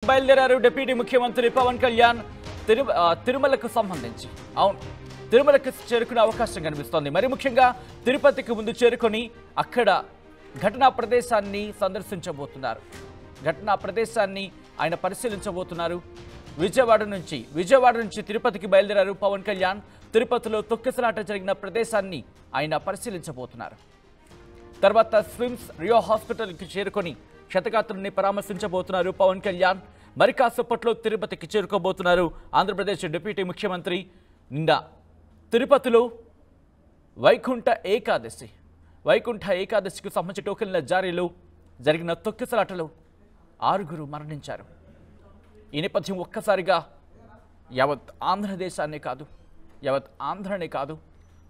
బయలుదేరారు డిప్యూటీ ముఖ్యమంత్రి పవన్ కళ్యాణ్ తిరుమలకు సంబంధించి. అవును, తిరుమలకు చేరుకునే అవకాశం కనిపిస్తోంది. మరి ముఖ్యంగా తిరుపతికి ముందు చేరుకొని అక్కడ ఘటనా ప్రదేశాన్ని సందర్శించబోతున్నారు. ఘటనా ప్రదేశాన్ని ఆయన పరిశీలించబోతున్నారు. విజయవాడ నుంచి తిరుపతికి బయలుదేరారు పవన్ కళ్యాణ్. తిరుపతిలో తొక్కిసలాట జరిగిన ప్రదేశాన్ని ఆయన పరిశీలించబోతున్నారు. తర్వాత స్విమ్స్ రియో హాస్పిటల్కి చేరుకొని క్షతగాత్రుల్ని పరామర్శించబోతున్నారు పవన్ కళ్యాణ్. మరి కాసేపట్లో తిరుపతికి చేరుకోబోతున్నారు ఆంధ్రప్రదేశ్ డిప్యూటీ ముఖ్యమంత్రి. నిన్న తిరుపతిలో వైకుంఠ ఏకాదశికి సంబంధించి టోకెన్ల జారీలో జరిగిన తొక్కిసలాటలో 6 మరణించారు. ఈ నేపథ్యం ఒక్కసారిగా యావత్ ఆంధ్రనే కాదు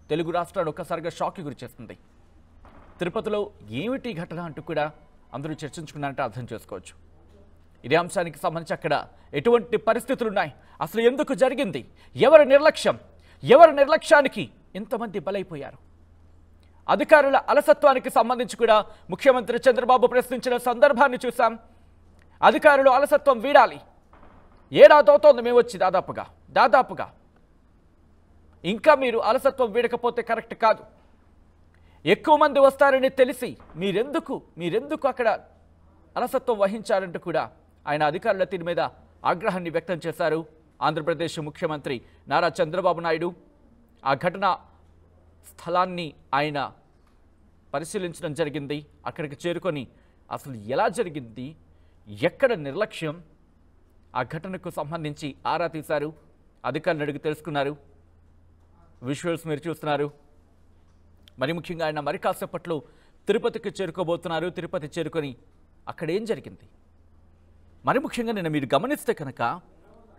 తెలుగు రాష్ట్రాలు ఒక్కసారిగా షాక్కి గురి చేస్తుంది. తిరుపతిలో ఏమిటి ఘటన అంటూ కూడా అందరూ చర్చించుకున్నారంటే అర్థం చేసుకోవచ్చు. ఇదే అంశానికి సంబంధించి అక్కడ ఎటువంటి పరిస్థితులు ఉన్నాయి, అసలు ఎందుకు జరిగింది, ఎవరి నిర్లక్ష్యానికి ఇంతమంది బలైపోయారు, అధికారుల అలసత్వానికి సంబంధించి కూడా ముఖ్యమంత్రి చంద్రబాబు ప్రశ్నించిన సందర్భాన్ని చూసాం. అధికారులు అలసత్వం వీడాలి. ఏడాదవుతోంది మేము వచ్చి దాదాపుగా ఇంకా మీరు అలసత్వం వీడకపోతే కరెక్ట్ కాదు. ఎక్కువ మంది వస్తారని తెలిసి మీరెందుకు అక్కడ అలసత్వం వహించారంటూ కూడా ఆయన అధికారుల తీరు మీద ఆగ్రహాన్ని వ్యక్తం చేశారు ఆంధ్రప్రదేశ్ ముఖ్యమంత్రి నారా చంద్రబాబు నాయుడు. ఆ ఘటన స్థలాన్ని ఆయన పరిశీలించడం జరిగింది. అక్కడికి చేరుకొని అసలు ఎలా జరిగింది, ఎక్కడ నిర్లక్ష్యం, ఆ ఘటనకు సంబంధించి ఆరా తీశారు. అధికారులను అడిగి తెలుసుకున్నారు. విజువల్స్ మీరు చూస్తున్నారు. మరి ముఖ్యంగా ఆయన మరి కాసేపట్లో తిరుపతికి చేరుకోబోతున్నారు. తిరుపతి చేరుకొని అక్కడ ఏం జరిగింది, మరి ముఖ్యంగా నిన్న మీరు గమనిస్తే కనుక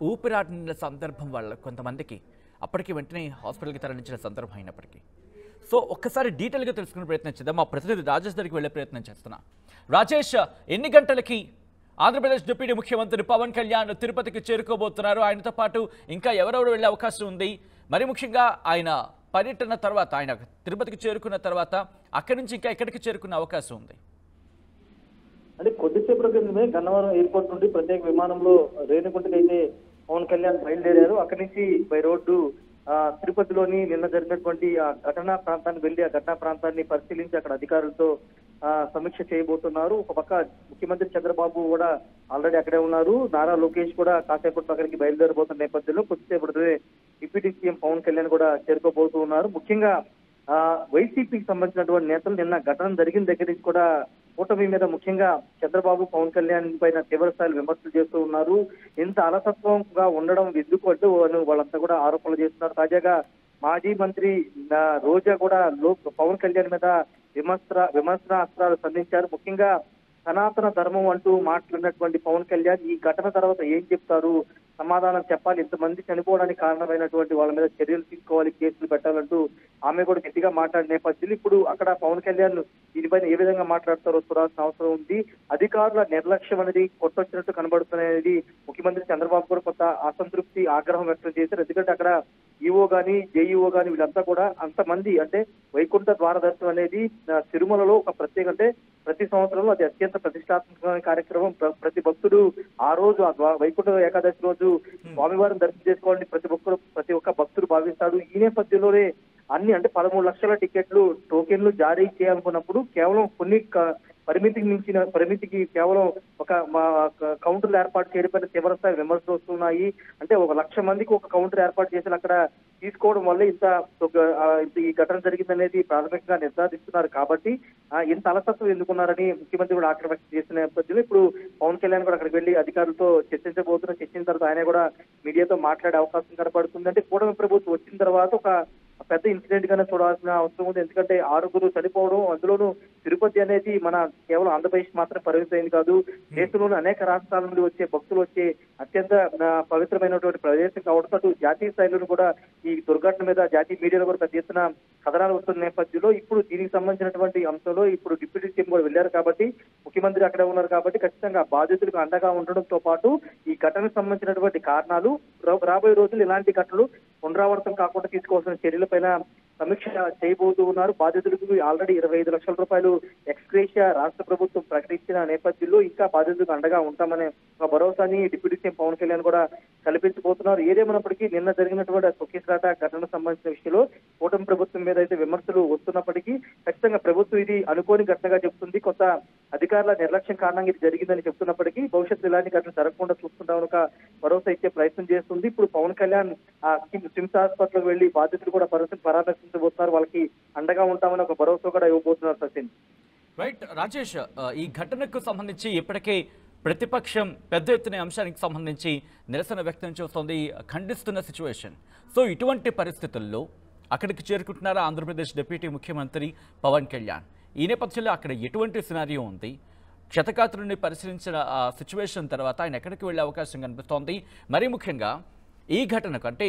ఊపిరాడిన సందర్భం వాళ్ళ కొంతమందికి అప్పటికి వెంటనే హాస్పిటల్కి తరలించిన సందర్భం అయినప్పటికీ సో ఒక్కసారి డీటెయిల్గా తెలుసుకునే ప్రయత్నం చేద్దాం. మా ప్రతినిధి రాజేష్ దగ్గరికి వెళ్ళే ప్రయత్నం చేస్తున్నా. రాజేష్, ఎన్ని గంటలకి ఆంధ్రప్రదేశ్ డిప్యూటీ ముఖ్యమంత్రి పవన్ కళ్యాణ్ తిరుపతికి చేరుకోబోతున్నారు? ఆయనతో పాటు ఇంకా ఎవరెవరు వెళ్ళే అవకాశం ఉంది? మరి ముఖ్యంగా ఆయన పర్యటన తర్వాత, ఆయన తిరుపతికి చేరుకున్న తర్వాత అక్కడి నుంచి ఇంకా ఎక్కడికి చేరుకునే అవకాశం ఉంది? అంటే కొద్దిసేపటి క్రితమే గన్నవరం ఎయిర్పోర్ట్ నుండి ప్రత్యేక విమానంలో రేణిగుంటకి అయితే పవన్ కళ్యాణ్ బయలుదేరారు. అక్కడి నుంచి బై రోడ్డు తిరుపతిలోని నిన్న జరిగినటువంటి ఆ ఘటనా ప్రాంతాన్ని వెళ్లి ఆ ఘటనా ప్రాంతాన్ని పరిశీలించి అక్కడ అధికారులతో సమీక్ష చేయబోతున్నారు. ఒక పక్క ముఖ్యమంత్రి చంద్రబాబు కూడా ఆల్రెడీ అక్కడే ఉన్నారు. నారా లోకేష్ కూడా కాసేపట్లో అక్కడికి బయలుదేరబోతున్న నేపథ్యంలో కొద్దిసేపటినే డిప్యూటీ సీఎం పవన్ కళ్యాణ్ కూడా చేరుకోబోతూ ఉన్నారు. ముఖ్యంగా వైసీపీకి సంబంధించినటువంటి నేతలు నిన్న ఘటన జరిగిన దగ్గర నుంచి కూడా కూటమి మీద ముఖ్యంగా చంద్రబాబు పవన్ కళ్యాణ్ పైన తీవ్ర స్థాయిలో విమర్శలు చేస్తూ ఉన్నారు. ఇంత అలసత్వంగా ఉండడం ఎందుకు అంటూ వాళ్ళంతా కూడా ఆరోపణలు చేస్తున్నారు. తాజాగా మాజీ మంత్రి రోజా కూడా పవన్ కళ్యాణ్ మీద విమర్శనాస్త్రాలు సంధించారు. ముఖ్యంగా సనాతన ధర్మం అంటూ మాట్లాడినటువంటి పవన్ కళ్యాణ్ ఈ ఘటన తర్వాత ఏం చెప్తారు, సమాధానం చెప్పాలి, ఇంతమంది చనిపోవడానికి కారణమైనటువంటి వాళ్ళ మీద చర్యలు తీసుకోవాలి, కేసులు పెట్టాలంటూ ఆమె కూడా గట్టిగా మాట్లాడిన నేపథ్యంలో ఇప్పుడు అక్కడ పవన్ కళ్యాణ్ దీనిపైన ఏ విధంగా మాట్లాడతారో చూడాల్సిన అవసరం ఉంది. అధికారుల నిర్లక్ష్యం అనేది కొట్టొచ్చినట్టు కనబడుతున్నది. ముఖ్యమంత్రి చంద్రబాబు కూడా కొంత అసంతృప్తి, ఆగ్రహం వ్యక్తం చేశారు. ఎందుకంటే అక్కడ ఈఓ గాని జేఈఓ గాని వీళ్ళంతా కూడా అంతమంది, అంటే వైకుంఠ ద్వార దర్శనం అనేది తిరుమలలో ఒక ప్రత్యేక, అంటే ప్రతి సంవత్సరంలో అది అత్యంత ప్రతిష్టాత్మకమైన కార్యక్రమం. ప్రతి భక్తుడు ఆ రోజు వైకుంఠ ఏకాదశి రోజు స్వామివారిని దర్శనం చేసుకోవాలని ప్రతి ఒక్క భక్తుడు భావిస్తాడు. ఈ నేపథ్యంలోనే అన్ని, అంటే 13 లక్షల టోకెన్లు జారీ చేయాలనుకున్నప్పుడు కేవలం కొన్ని పరిమితికి కేవలం ఒక కౌంటర్లు ఏర్పాటు చేయడం తీవ్ర స్థాయి విమర్శలు వస్తున్నాయి. అంటే 1 లక్ష మందికి ఒక కౌంటర్ ఏర్పాటు చేసి అక్కడ తీసుకోవడం వల్ల ఇంత ఈ ఘటన జరిగిందనేది ప్రాథమికంగా నిర్ధారిస్తున్నారు. కాబట్టి ఇంత అలసత్వం ఎందుకున్నారని ముఖ్యమంత్రి కూడా ఆగ్రహం వ్యక్తం చేసిన నేపథ్యంలో ఇప్పుడు పవన్ కళ్యాణ్ కూడా అక్కడికి వెళ్లి అధికారులతో చర్చించిన తర్వాత ఆయన కూడా మీడియాతో మాట్లాడే అవకాశం కనపడుతుంది. అంటే కూటమి ప్రభుత్వం వచ్చిన తర్వాత ఒక పెద్ద ఇన్సిడెంట్ గానే చూడాల్సిన అవసరం ఉంది. ఎందుకంటే 6 చనిపోవడం, అందులోనూ తిరుపతి అనేది మన కేవలం ఆంధ్రప్రదేశ్ మాత్రం పరిమితమైంది కాదు, దేశంలోని అనేక రాష్ట్రాల నుండి వచ్చే భక్తులు వచ్చే అత్యంత పవిత్రమైనటువంటి ప్రదేశం కావడంతో జాతీయ స్థాయిలో కూడా ఈ దుర్ఘటన మీద జాతీయ మీడియాలో కూడా పెద్ద ఎత్తున కథనాలు వస్తున్న నేపథ్యంలో ఇప్పుడు దీనికి సంబంధించినటువంటి అంశంలో ఇప్పుడు డిప్యూటీ సీఎం కూడా వెళ్లారు కాబట్టి, ముఖ్యమంత్రి అక్కడే ఉన్నారు కాబట్టి ఖచ్చితంగా బాధితులకు అండగా ఉండడంతో పాటు ఈ ఘటనకు సంబంధించినటువంటి కారణాలు, రాబోయే రోజులు ఇలాంటి ఘటనలు పునరావృతం కాకుండా తీసుకోవాల్సిన చర్యలపైన సమీక్ష చేయబోతూ ఉన్నారు. బాధితులకు ఆల్రెడీ 25 లక్షల రూపాయలు ఎక్స్గ్రేషియా రాష్ట్ర ప్రభుత్వం ప్రకటించిన నేపథ్యంలో ఇంకా బాధితులకు అండగా ఉంటామనే ఒక భరోసాని డిప్యూటీ సీఎం పవన్ కళ్యాణ్ కూడా కల్పించబోతున్నారు. ఏదేమైనప్పటికీ నిన్న జరిగినటువంటి తొక్కిసలాట ఘటనకు సంబంధించిన విషయంలో కూటమి ప్రభుత్వం మీద అయితే విమర్శలు వస్తున్నప్పటికీ ఖచ్చితంగా ప్రభుత్వం ఇది అనుకోని ఘటనగా చెబుతుంది. కొంత అధికారుల నిర్లక్ష్యం కారణంగా ఇది జరిగిందని చెప్తున్నప్పటికీ భవిష్యత్తు ఇలాంటి ఘటన జరగకుండా చూసుకుంటామని ఒక భరోసా ఇచ్చే ప్రయత్నం చేస్తుంది. ఇప్పుడు పవన్ కళ్యాణ్ సిమ్స్ హాస్పిటల్కి వెళ్లి బాధితులు కూడా పరామర్శించబోతున్నారు. వాళ్ళకి అండగా ఉంటామని ఒక భరోసా కూడా ఇవ్వబోతున్నారు. సచిన్. రైట్ రాజేష్, ఈ ఘటనకు సంబంధించి ఇప్పటికే ప్రతిపక్షం పెద్ద ఎత్తున అంశానికి సంబంధించి నిరసన వ్యక్తం చేస్తోంది, ఖండిస్తున్న సిచ్యువేషన్. సో ఇటువంటి పరిస్థితుల్లో అక్కడికి చేరుకుంటున్నారా ఆంధ్రప్రదేశ్ డిప్యూటీ ముఖ్యమంత్రి పవన్ కళ్యాణ్? ఈ నేపథ్యంలో అక్కడ ఎటువంటి సినారియో ఉంది? క్షతగాత్రుల్ని పరిశీలించిన సిచ్యువేషన్ తర్వాత ఆయన ఎక్కడికి వెళ్ళే అవకాశం కనిపిస్తోంది? మరీ ముఖ్యంగా ఈ ఘటనకు అంటే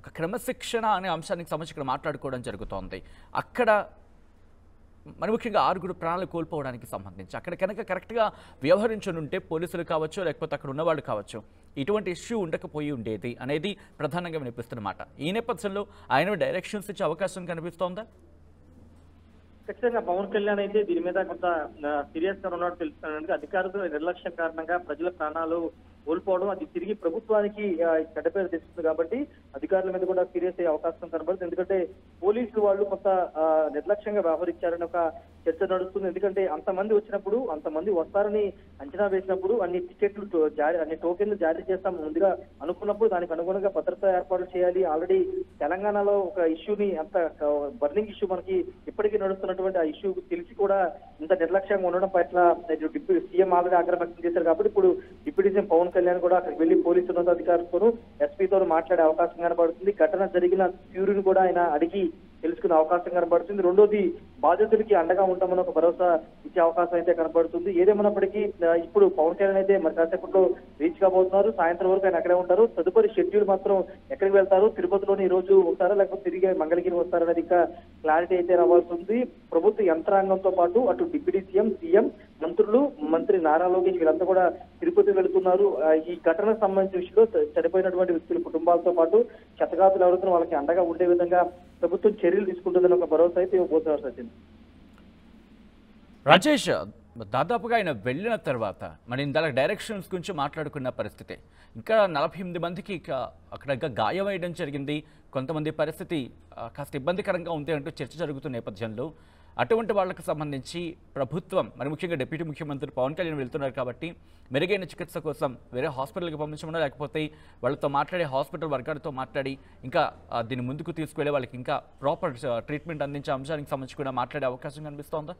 ఒక క్రమశిక్షణ అనే అంశానికి సంబంధించి ఇక్కడ మాట్లాడుకోవడం జరుగుతోంది. అక్కడ మరి ముఖ్యంగా 6 ప్రాణాలు కోల్పోవడానికి సంబంధించి అక్కడ కనుక కరెక్ట్గా వ్యవహరించనుంటే పోలీసులు కావచ్చు, లేకపోతే అక్కడ ఉన్నవాళ్ళు కావచ్చు, ఇటువంటి ఇష్యూ ఉండకపోయి ఉండేది అనేది ప్రధానంగా వినిపిస్తున్నమాట. ఈ నేపథ్యంలో ఆయన డైరెక్షన్స్ ఇచ్చే అవకాశం కనిపిస్తోందా? ఖచ్చితంగా పవన్ కళ్యాణ్ అయితే దీని మీద కొంత సీరియస్ గా ఉన్నట్టు తెలుస్తున్నాడు. అధికారుల నిర్లక్ష్యం కారణంగా ప్రజల ప్రాణాలు కోల్పోవడం అది తిరిగి ప్రభుత్వానికి చెడ్డ పేరు తెస్తుంది కాబట్టి అధికారుల మీద కూడా సీరియస్ అయ్యే అవకాశం కనబడుతుంది. ఎందుకంటే పోలీసులు వాళ్ళు కొంత నిర్లక్ష్యంగా వ్యవహరించారని ఒక చర్చ నడుస్తుంది. ఎందుకంటే అంతమంది వచ్చినప్పుడు, అంతమంది వస్తారని అంచనా వేసినప్పుడు అన్ని టికెట్లు అన్ని టోకెన్లు జారీ చేస్తాం ముందుగా అనుకున్నప్పుడు దానికి అనుగుణంగా భద్రతా ఏర్పాట్లు చేయాలి. ఆల్రెడీ తెలంగాణలో ఒక ఇష్యూని అంత బర్నింగ్ ఇష్యూ మనకి ఇప్పటికీ నడుస్తున్నటువంటి ఆ ఇష్యూ తెలిసి కూడా ఇంత నిర్లక్ష్యంగా ఉండడం పట్ల డిప్యూటీ సీఎం ఆల్రెడీ ఆగ్రహం వ్యక్తం చేశారు. కాబట్టి ఇప్పుడు డిప్యూటీ సీఎం పవన్ కళ్యాణ్ కూడా అక్కడికి వెళ్లి పోలీసు ఉన్నతాధికారులతోనూ ఎస్పీతో మాట్లాడే అవకాశం కనబడుతుంది. ఘటన జరిగిన తీరుని కూడా ఆయన అడిగి తెలుసుకునే అవకాశం కనబడుతుంది. రెండోది బాధితులకి అండగా ఉంటామని ఒక భరోసా ఇచ్చే అవకాశం అయితే కనబడుతుంది. ఏదేమన్నప్పటికీ ఇప్పుడు పవన్ కళ్యాణ్ అయితే మరి కాసేపట్లో రీచ్ కాబోతున్నారు. సాయంత్రం వరకు ఆయన అక్కడే ఉంటారు. తదుపరి షెడ్యూల్ మాత్రం ఎక్కడికి వెళ్తారు, తిరుపతిలోని ఈ రోజు ఉంటారా లేకపోతే తిరిగి మంగళగిరి వస్తారనేది ఇంకా క్లారిటీ అయితే రావాల్సి ఉంది. ప్రభుత్వ యంత్రాంగంతో పాటు అటు డిప్యూటీ సీఎం, మంత్రులు, మంత్రి నారా లోకేష్ వీళ్ళంతా కూడా తిరుపతి వెళుతున్నారు. ఈ ఘటనకు సంబంధించిన విషయంలో చనిపోయినటువంటి వ్యక్తుల కుటుంబాలతో పాటు క్షతగాతులు ఎవరైతే వాళ్ళకి అండగా ఉండే విధంగా ప్రభుత్వం చర్యలు తీసుకుంటుందని ఒక భరోసా అయితే ఇవ్వబోతున్నారు. సచిన్. రాజేష్, దాదాపుగా ఆయన వెళ్ళిన తర్వాత మరి ఇందాక డైరెక్షన్స్ గురించి మాట్లాడుకున్న పరిస్థితి, ఇంకా 48 మందికి అక్కడ గాయమయ్యడం జరిగింది. కొంతమంది పరిస్థితి కాస్త ఇబ్బందికరంగా ఉంది అంటూ చర్చ జరుగుతున్న నేపథ్యంలో అటువంటి వాళ్ళకి సంబంధించి ప్రభుత్వం మరి ముఖ్యంగా డిప్యూటీ ముఖ్యమంత్రి పవన్ కళ్యాణ్ వెళ్తున్నారు కాబట్టి మెరుగైన చికిత్స కోసం వేరే హాస్పిటల్కి పంపించమన్నా లేకపోతే వాళ్ళతో మాట్లాడి హాస్పిటల్ వర్గాలతో మాట్లాడి ఇంకా దీన్ని ముందుకు తీసుకువెళ్ళే వాళ్ళకి ఇంకా ప్రాపర్ ట్రీట్మెంట్ అందించే అంశానికి సంబంధించి కూడా మాట్లాడే అవకాశం కనిపిస్తోందా?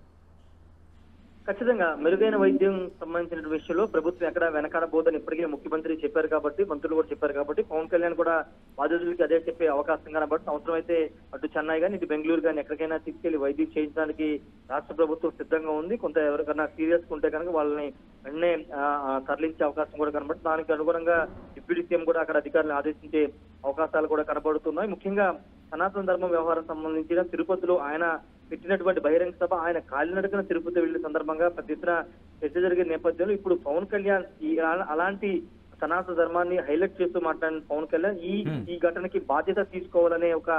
ఖచ్చితంగా మెరుగైన వైద్యం సంబంధించిన విషయంలో ప్రభుత్వం ఎక్కడ వెనకాడబోదని ఇప్పటికే ముఖ్యమంత్రి చెప్పారు కాబట్టి, మంత్రులు కూడా చెప్పారు కాబట్టి పవన్ కళ్యాణ్ కూడా బాధితులకి అదే చెప్పే అవకాశం కనబడుతుంది. అవసరమైతే అటు చెన్నై కానీ ఇటు బెంగళూరు కానీ ఎక్కడికైనా తీసుకెళ్లి వైద్యం చేయించడానికి రాష్ట్ర ప్రభుత్వం సిద్ధంగా ఉంది. కొంత ఎవరికైనా సీరియస్ ఉంటే కనుక వాళ్ళని వెంటనే తరలించే అవకాశం కూడా కనబడుతుంది. దానికి అనుగుణంగా డిప్యూటీ సీఎం కూడా అక్కడ అధికారులను ఆదేశించే అవకాశాలు కూడా కనబడుతున్నాయి. ముఖ్యంగా సనాతన ధర్మం వ్యవహారం సంబంధించిన తిరుపతిలో ఆయన పెట్టినటువంటి బహిరంగ సభ ఆయన కాలినడకన తిరుపతి వెళ్లిన సందర్భంగా పెద్ద ఎత్తున చర్చ జరిగిన నేపథ్యంలో ఇప్పుడు పవన్ కళ్యాణ్ అలాంటి సనాతన ధర్మాన్ని హైలైట్ చేస్తూ మాట్లాడిన పవన్ కళ్యాణ్ ఈ ఘటనకి బాధ్యత తీసుకోవాలనే ఒక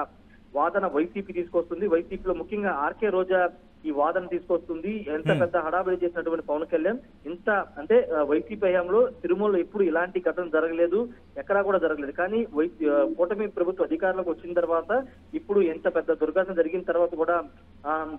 వాదన వైసీపీ తీసుకొస్తుంది. వైసీపీలో ముఖ్యంగా ఆర్కే రోజా ఈ వాదన తీసుకొస్తుంది. ఎంత పెద్ద హడాబడి చేసినటువంటి పవన్ కళ్యాణ్ ఇంత అంటే వైసీపీ హయాంలో తిరుమలలో ఎప్పుడు ఇలాంటి ఘటన జరగలేదు, ఎక్కడా కూడా జరగలేదు. కానీ కూటమి ప్రభుత్వం అధికారంలోకి వచ్చిన తర్వాత ఇప్పుడు ఎంత పెద్ద దుర్ఘటన జరిగిన తర్వాత కూడా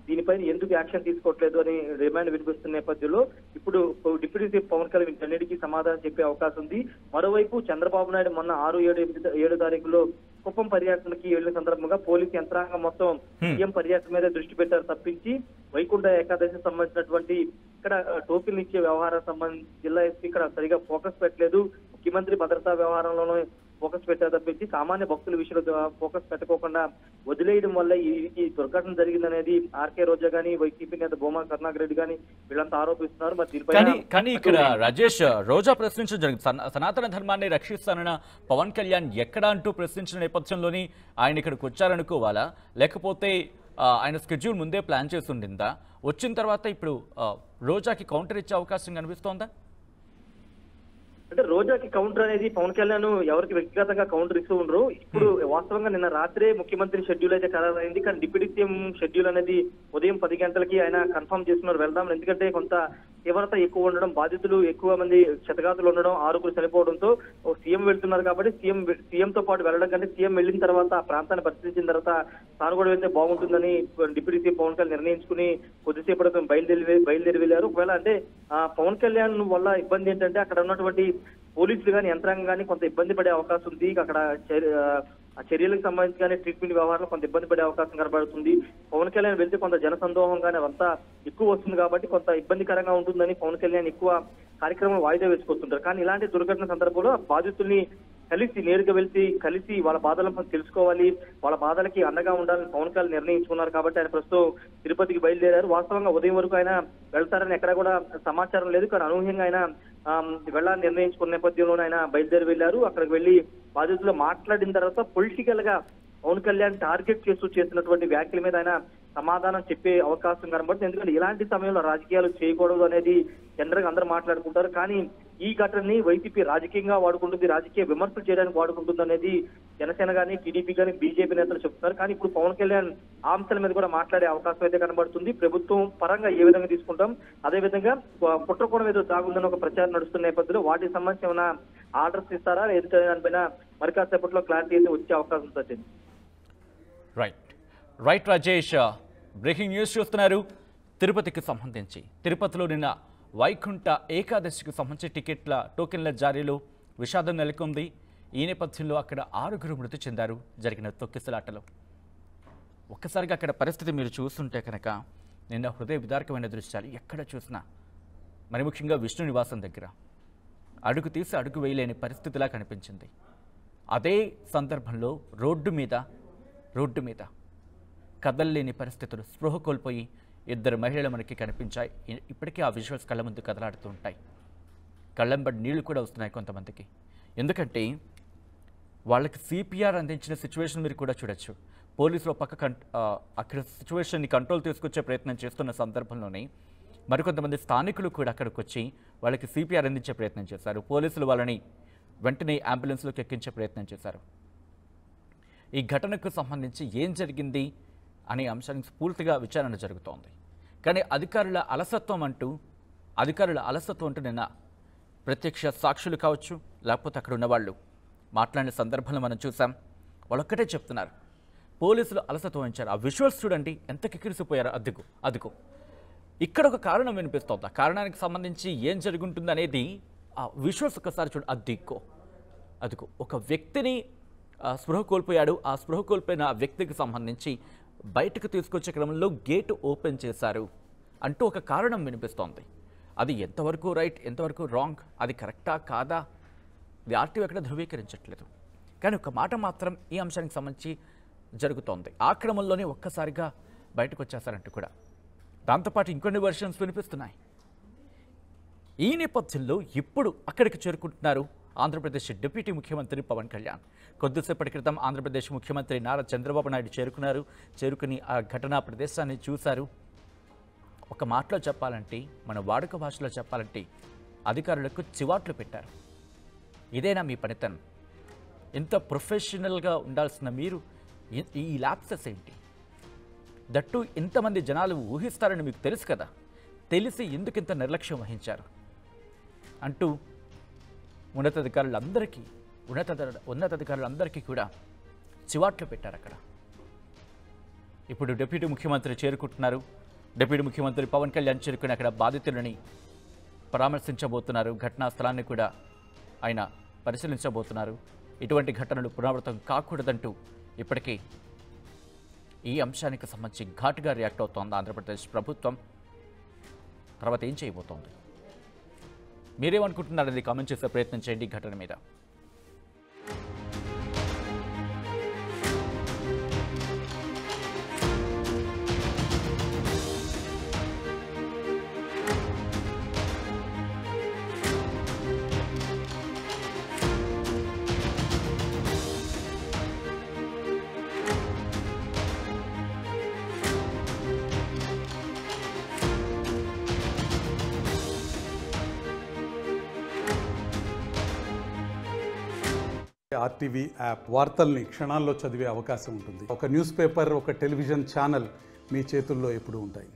దీనిపైన ఎందుకు యాక్షన్ తీసుకోవట్లేదు అని డిమాండ్ వినిపిస్తున్న నేపథ్యంలో ఇప్పుడు డిప్యూటీ సీఎం పవన్ కళ్యాణ్ వీటన్నిటికీ సమాధానం చెప్పే అవకాశం ఉంది. మరోవైపు చంద్రబాబు నాయుడు మొన్న 6, 7 తారీఖులో కుప్పం పర్యటనకి వెళ్లిన సందర్భంగా పోలీసు యంత్రాంగం మొత్తం సీఎం పర్యటన మీద దృష్టి పెట్టారు తప్పించి వైకుంఠ ఏకాదశి సంబంధించినటువంటి ఇక్కడ టోకెన్లు ఇచ్చే వ్యవహారం సంబంధించి జిల్లా ఎస్పీ ఇక్కడ సరిగా ఫోకస్ పెట్టలేదు. ముఖ్యమంత్రి భద్రతా వ్యవహారంలోనే ఫోకస్ పెట్టారు తప్పించి సామాన్య భక్తుల విషయంలో ఫోకస్ పెట్టకోకుండా వదిలేయడం వల్ల ఈ దుర్ఘటన జరిగిందనేది ఆర్కే రోజా గానీ వైసీపీ నేత భూమా కరుణాకర్ రెడ్డి గానీ వీళ్ళంతా ఆరోపిస్తున్నారు. మరి దీనిపై కానీ ఇక్కడ రాజేష్ రోజా ప్రశ్నించడం జరిగింది. సనాతన ధర్మాన్ని రక్షిస్తానన్న పవన్ కళ్యాణ్ ఎక్కడ అంటూ ప్రశ్నించిన నేపథ్యంలోని ఆయన ఇక్కడికి వచ్చారనుకోవాలా, లేకపోతే ఆయన స్కెడ్యూల్ ముందే ప్లాన్ చేసి ఉండిందా? వచ్చిన తర్వాత ఇప్పుడు రోజాకి కౌంటర్ ఇచ్చే అవకాశం కనిపిస్తోందా? అంటే రోజాకి కౌంటర్ అనేది పవన్ కళ్యాణ్ ఎవరికి వ్యక్తిగతంగా కౌంటర్ ఇస్తూ ఉండరు. ఇప్పుడు వాస్తవంగా నిన్న రాత్రే ముఖ్యమంత్రి షెడ్యూల్ అయితే ఖరారైంది. కానీ డిప్యూటీ సీఎం షెడ్యూల్ అనేది ఉదయం 10 గంటలకి ఆయన కన్ఫర్మ్ చేస్తున్నారు వెళ్దాం. ఎందుకంటే కొంత తీవ్రత ఎక్కువ ఉండడం, బాధితులు ఎక్కువ మంది క్షతగాతులు ఉండడం, 6 చనిపోవడంతో సీఎం వెళ్తున్నారు కాబట్టి సీఎంతో పాటు వెళ్ళడం కంటే సీఎం వెళ్ళిన తర్వాత ఆ ప్రాంతాన్ని పరిశీలించిన తర్వాత తాను కూడా వెళ్తే బాగుంటుందని డిప్యూటీ సీఎం పవన్ కళ్యాణ్ నిర్ణయించుకుని కొద్దిసేపటి బయలుదేరి వెళ్ళారు. ఒకవేళ అంటే పవన్ కళ్యాణ్ వల్ల ఇబ్బంది ఏంటంటే అక్కడ ఉన్నటువంటి పోలీసులు కానీ యంత్రాంగం కానీ కొంత ఇబ్బంది పడే అవకాశం ఉంది. అక్కడ ఆ చర్యలకు సంబంధించి కానీ ట్రీట్మెంట్ వ్యవహారంలో కొంత ఇబ్బంది పడే అవకాశం కనబడుతుంది. పవన్ కళ్యాణ్ వెళ్తే కొంత జనసందోహం కానీ అదంతా ఎక్కువ వస్తుంది కాబట్టి కొంత ఇబ్బందికరంగా ఉంటుందని పవన్ కళ్యాణ్ ఎక్కువ కార్యక్రమం వాయిదా వేసుకొస్తుంటారు. కానీ ఇలాంటి దుర్ఘటన సందర్భంలో బాధితుల్ని నేరుగా కలిసి వాళ్ళ బాధలను తెలుసుకోవాలి, వాళ్ళ బాధలకి అండగా ఉండాలని పవన్ కళ్యాణ్ నిర్ణయించుకున్నారు కాబట్టి ఆయన ప్రస్తుతం తిరుపతికి బయలుదేరారు. వాస్తవంగా ఉదయం వరకు ఆయన వెళ్తారని ఎక్కడా కూడా సమాచారం లేదు. కానీ అనూహ్యంగా ఆయన వెళ్ళాలని నిర్ణయించుకున్న నేపథ్యంలోనే ఆయన బయలుదేరి వెళ్ళారు. అక్కడికి వెళ్లి బాధితులు మాట్లాడిన తర్వాత పొలిటికల్ గా పవన్ కళ్యాణ్ టార్గెట్ చేసినటువంటి వ్యాఖ్యల మీద ఆయన సమాధానం చెప్పే అవకాశం కనబడుతుంది. ఎందుకంటే ఇలాంటి సమయంలో రాజకీయాలు చేయకూడదు అనేది జనరల్ గా అందరూ మాట్లాడుకుంటారు. కానీ ఈ ఘటనని వైసీపీ రాజకీయంగా వాడుకుంటుంది, రాజకీయ విమర్శలు చేయడానికి వాడుకుంటుంది అనేది జనసేన కానీ టీడీపీ కానీ బీజేపీ నేతలు చెప్తున్నారు. కానీ ఇప్పుడు పవన్ కళ్యాణ్ ఆ అంశాల మీద కూడా మాట్లాడే అవకాశం అయితే కనబడుతుంది. ప్రభుత్వం పరంగా ఏ విధంగా తీసుకుంటాం, అదేవిధంగా కుట్రకోణం ఏదో దాగుందని ఒక ప్రచారం నడుస్తున్న నేపథ్యంలో వాటికి సంబంధించి ఏమైనా ఆర్డర్స్ ఇస్తారా లేదంటే దానిపైన మరి కాసేపట్లో క్లారిటీ అయితే వచ్చే అవకాశం వచ్చింది. రైట్ రాజేష్, బ్రేకింగ్ న్యూస్ చూస్తున్నారు. తిరుపతికి సంబంధించి తిరుపతిలో నిన్న వైకుంఠ ఏకాదశికి సంబంధించి టోకెన్ల జారీలో విషాదం నెలకొంది. ఈ నేపథ్యంలో అక్కడ 6 మృతి చెందారు జరిగిన తొక్కిసలాటలో. ఒక్కసారిగా అక్కడ పరిస్థితి మీరు చూస్తుంటే కనుక నిన్న హృదయ విదారకమైన దృశ్యాలు ఎక్కడ చూసినా, మరి ముఖ్యంగా విష్ణు నివాసం దగ్గర అడుగు తీసి అడుగు వేయలేని పరిస్థితిలా కనిపించింది. అదే సందర్భంలో రోడ్డు మీద కదలలేని పరిస్థితులు, స్పృహ కోల్పోయి 2 మహిళలు మనకి కనిపించాయి. ఇప్పటికీ ఆ విజువల్స్ కళ్ళ ముందు కదలాడుతూ ఉంటాయి. కళ్ళంబడి నీళ్లు కూడా వస్తున్నాయి కొంతమందికి. ఎందుకంటే వాళ్ళకి సిపిఆర్ అందించిన సిచ్యువేషన్ మీరు కూడా చూడొచ్చు. పోలీసులు అక్కడ సిచ్యువేషన్ని కంట్రోల్ తీసుకొచ్చే ప్రయత్నం చేస్తున్న సందర్భంలోనే మరికొంతమంది స్థానికులు కూడా అక్కడికి వచ్చి వాళ్ళకి సిపిఆర్ అందించే ప్రయత్నం చేశారు. పోలీసులు వాళ్ళని వెంటనే అంబులెన్స్లోకి ఎక్కించే ప్రయత్నం చేశారు. ఈ ఘటనకు సంబంధించి ఏం జరిగింది అనే అంశానికి పూర్తిగా విచారణ జరుగుతోంది. కానీ అధికారుల అలసత్వం అంటూ నిన్న ప్రత్యక్ష సాక్షులు కావచ్చు, లేకపోతే అక్కడ ఉన్నవాళ్ళు మాట్లాడిన సందర్భంలో మనం చూసాం. వాళ్ళొక్కటే చెప్తున్నారు, పోలీసులు అలసత్వం వహించారు. ఆ విజువల్స్ చూడండి ఎంత కిక్కిరిసిపోయారో. అదిగో ఇక్కడ ఒక కారణం వినిపిస్తోంది. ఆ కారణానికి సంబంధించి ఏం జరుగుతుంది అనేది ఆ విజువల్స్ ఒక్కసారి చూడండి. అదిగో ఒక వ్యక్తిని స్పృహ కోల్పోయాడు. ఆ స్పృహ కోల్పోయిన వ్యక్తికి సంబంధించి బయటకు తీసుకొచ్చే క్రమంలో గేటు ఓపెన్ చేశారు అంటూ ఒక కారణం వినిపిస్తోంది. అది ఎంతవరకు రైట్, ఎంతవరకు రాంగ్, అది కరెక్టా కాదా, ఇది ఆర్టీఓ ఎక్కడ ధృవీకరించట్లేదు. కానీ ఒక మాట మాత్రం ఈ అంశానికి సంబంధించి జరుగుతోంది. ఆ క్రమంలోనే ఒక్కసారిగా బయటకు వచ్చేసారంటూ కూడా దాంతోపాటు ఇంకొన్ని వెర్షన్స్ వినిపిస్తున్నాయి. ఈ నేపథ్యంలో ఇప్పుడు అక్కడికి చేరుకుంటున్నారు ఆంధ్రప్రదేశ్ డిప్యూటీ ముఖ్యమంత్రి పవన్ కళ్యాణ్. కొద్దిసేపటి క్రితం ఆంధ్రప్రదేశ్ ముఖ్యమంత్రి నారా చంద్రబాబు నాయుడు చేరుకుని ఆ ఘటనా ప్రదేశాన్ని చూశారు. ఒక మాటలో చెప్పాలంటే, మన వాడుక భాషలో చెప్పాలంటే అధికారులకు చివాట్లు పెట్టారు. ఇదేనా మీ పనితనం? ఇంత ప్రొఫెషనల్గా ఉండాల్సిన మీరు ఈ ల్యాప్సెస్ ఏంటి? దట్టు ఇంతమంది జనాలు ఊహిస్తారని మీకు తెలుసు కదా, తెలిసి ఎందుకు ఇంత నిర్లక్ష్యం వహించారు అంటూ ఉన్నతాధికారులందరికీ కూడా చివాట్లు పెట్టారు అక్కడ. ఇప్పుడు డిప్యూటీ ముఖ్యమంత్రి చేరుకుంటున్నారు. డిప్యూటీ ముఖ్యమంత్రి పవన్ కళ్యాణ్ చేరుకుని అక్కడ బాధితులని పరామర్శించబోతున్నారు. ఘటనా స్థలాన్ని కూడా ఆయన పరిశీలించబోతున్నారు. ఇటువంటి ఘటనలు పునరావృతం కాకూడదంటూ ఇప్పటికీ ఈ అంశానికి సంబంధించి ఘాటుగా రియాక్ట్ అవుతోంది ఆంధ్రప్రదేశ్ ప్రభుత్వం. తర్వాత ఏం చేయబోతోంది, మీరేమనుకుంటున్నారనేది కామెంట్ చేసే ప్రయత్నం చేయండి ఈ ఘటన మీద. ఆర్టీవీ యాప్ వార్తల్ని క్షణాల్లో చదివే అవకాశం ఉంటుంది. ఒక న్యూస్ పేపర్, ఒక టెలివిజన్ ఛానల్ మీ చేతుల్లో ఎప్పుడూ ఉంటాయి.